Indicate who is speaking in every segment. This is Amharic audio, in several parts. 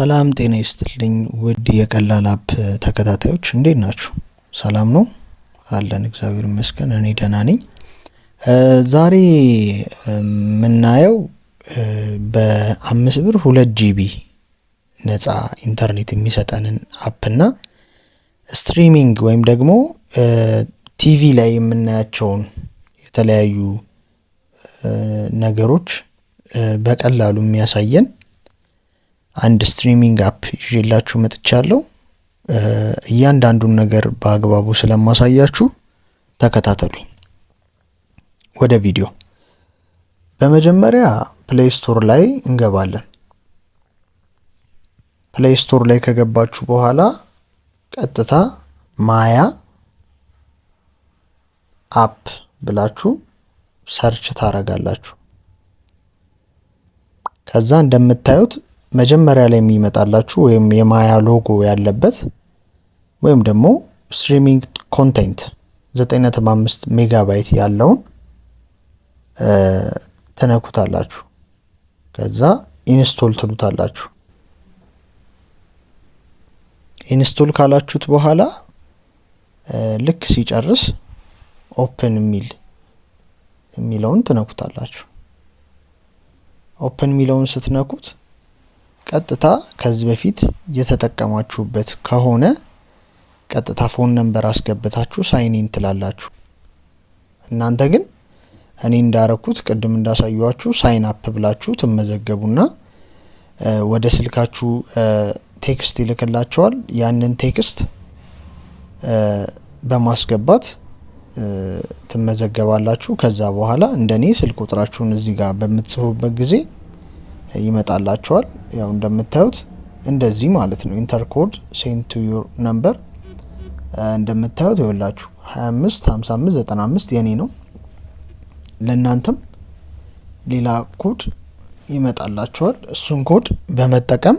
Speaker 1: ሰላም ጤና ይስጥልኝ ውድ የቀላል አፕ ተከታታዮች እንዴት ናችሁ? ሰላም ነው አለን እግዚአብሔር ይመስገን እኔ ደህና ነኝ። ዛሬ የምናየው በ5 ብር 2 ጂቢ ነፃ ኢንተርኔት የሚሰጠንን አፕ እና ስትሪሚንግ ወይም ደግሞ ቲቪ ላይ የምናያቸውን የተለያዩ ነገሮች በቀላሉ የሚያሳየን አንድ ስትሪሚንግ አፕ ይዤላችሁ መጥቻለሁ። እያንዳንዱን ነገር በአግባቡ ስለማሳያችሁ ተከታተሉኝ። ወደ ቪዲዮ በመጀመሪያ ፕሌይ ስቶር ላይ እንገባለን። ፕሌይ ስቶር ላይ ከገባችሁ በኋላ ቀጥታ ማያ አፕ ብላችሁ ሰርች ታረጋላችሁ። ከዛ እንደምታዩት መጀመሪያ ላይ የሚመጣላችሁ ወይም የማያ ሎጎ ያለበት ወይም ደግሞ ስትሪሚንግ ኮንቴንት 9.5 ሜጋባይት ያለውን ተነኩታላችሁ። ከዛ ኢንስቶል ትሉታላችሁ። ኢንስቶል ካላችሁት በኋላ ልክ ሲጨርስ ኦፕን የሚለውን ትነኩታላችሁ። ኦፕን የሚለውን ስትነኩት ቀጥታ ከዚህ በፊት የተጠቀማችሁበት ከሆነ ቀጥታ ፎን ነምበር አስገብታችሁ ሳይን ኢን ትላላችሁ። እናንተ ግን እኔ እንዳረኩት ቅድም እንዳሳዩዋችሁ ሳይን አፕ ብላችሁ ትመዘገቡና ወደ ስልካችሁ ቴክስት ይልክላችኋል። ያንን ቴክስት በማስገባት ትመዘገባላችሁ። ከዛ በኋላ እንደኔ ስልክ ቁጥራችሁን እዚህ ጋር በምትጽፉበት ጊዜ ይመጣላችኋል። ያው እንደምታዩት እንደዚህ ማለት ነው። ኢንተር ኮድ ሴንድ ቱ ዩር ነምበር እንደምታዩት ይኸውላችሁ 255595 የኔ ነው። ለእናንተም ሌላ ኮድ ይመጣላችኋል። እሱን ኮድ በመጠቀም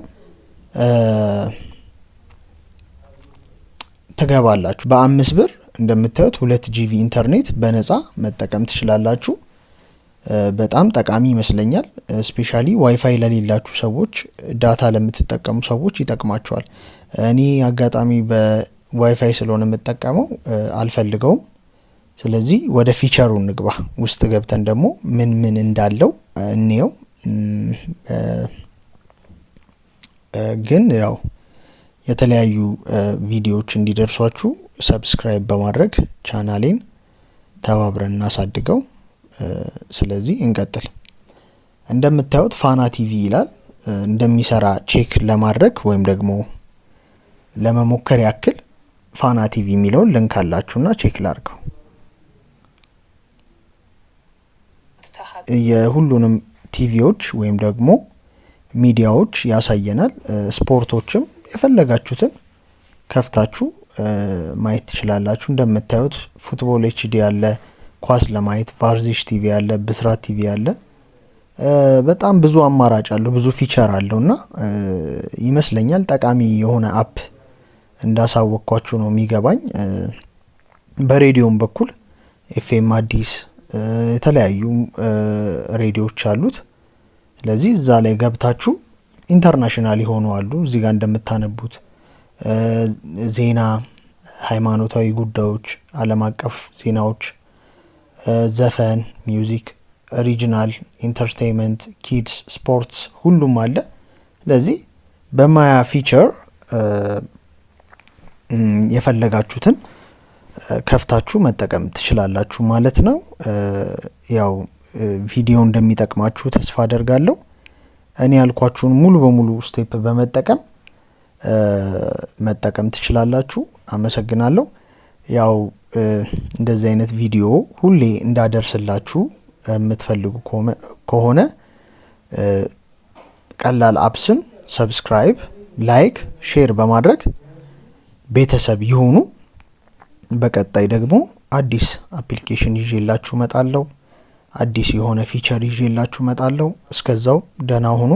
Speaker 1: ትገባላችሁ። በ5 ብር እንደምታዩት 2 ጂቢ ኢንተርኔት በነፃ መጠቀም ትችላላችሁ። በጣም ጠቃሚ ይመስለኛል። ስፔሻሊ ዋይፋይ ለሌላችሁ ሰዎች፣ ዳታ ለምትጠቀሙ ሰዎች ይጠቅማቸዋል። እኔ አጋጣሚ በዋይፋይ ስለሆነ የምጠቀመው አልፈልገውም። ስለዚህ ወደ ፊቸሩ እንግባ። ውስጥ ገብተን ደግሞ ምን እንዳለው እንየው። ግን ያው የተለያዩ ቪዲዮዎች እንዲደርሷችሁ ሰብስክራይብ በማድረግ ቻናሌን ተባብረን እናሳድገው። ስለዚህ እንቀጥል። እንደምታዩት ፋና ቲቪ ይላል። እንደሚሰራ ቼክ ለማድረግ ወይም ደግሞ ለመሞከር ያክል ፋና ቲቪ የሚለውን ሊንክ አላችሁና ቼክ ላድርገው። የሁሉንም ቲቪዎች ወይም ደግሞ ሚዲያዎች ያሳየናል። ስፖርቶችም የፈለጋችሁትን ከፍታችሁ ማየት ትችላላችሁ። እንደምታዩት ፉትቦል ኤችዲ ያለ፣ ኳስ ለማየት ቫርዚሽ ቲቪ ያለ፣ ብስራት ቲቪ ያለ። በጣም ብዙ አማራጭ አለው፣ ብዙ ፊቸር አለውና ይመስለኛል ጠቃሚ የሆነ አፕ እንዳሳወቅኳችሁ ነው የሚገባኝ። በሬዲዮም በኩል ኤፍኤም አዲስ የተለያዩ ሬዲዮዎች አሉት። ስለዚህ እዛ ላይ ገብታችሁ ኢንተርናሽናል የሆኑ አሉ። እዚህ ጋር እንደምታነቡት ዜና፣ ሃይማኖታዊ ጉዳዮች፣ ዓለም አቀፍ ዜናዎች፣ ዘፈን፣ ሚውዚክ፣ ሪጂናል፣ ኢንተርቴይንመንት፣ ኪድስ፣ ስፖርትስ ሁሉም አለ። ስለዚህ በማያ ፊቸር የፈለጋችሁትን ከፍታችሁ መጠቀም ትችላላችሁ ማለት ነው። ያው ቪዲዮ እንደሚጠቅማችሁ ተስፋ አደርጋለሁ። እኔ ያልኳችሁን ሙሉ በሙሉ ስቴፕ መጠቀም ትችላላችሁ። አመሰግናለሁ። ያው እንደዚህ አይነት ቪዲዮ ሁሌ እንዳደርስላችሁ የምትፈልጉ ከሆነ ቀላል አፕስን ሰብስክራይብ፣ ላይክ፣ ሼር በማድረግ ቤተሰብ ይሁኑ። በቀጣይ ደግሞ አዲስ አፕሊኬሽን ይዤላችሁ እመጣለሁ። አዲስ የሆነ ፊቸር ይዤላችሁ እመጣለሁ። እስከዛው ደህና ሁኑ።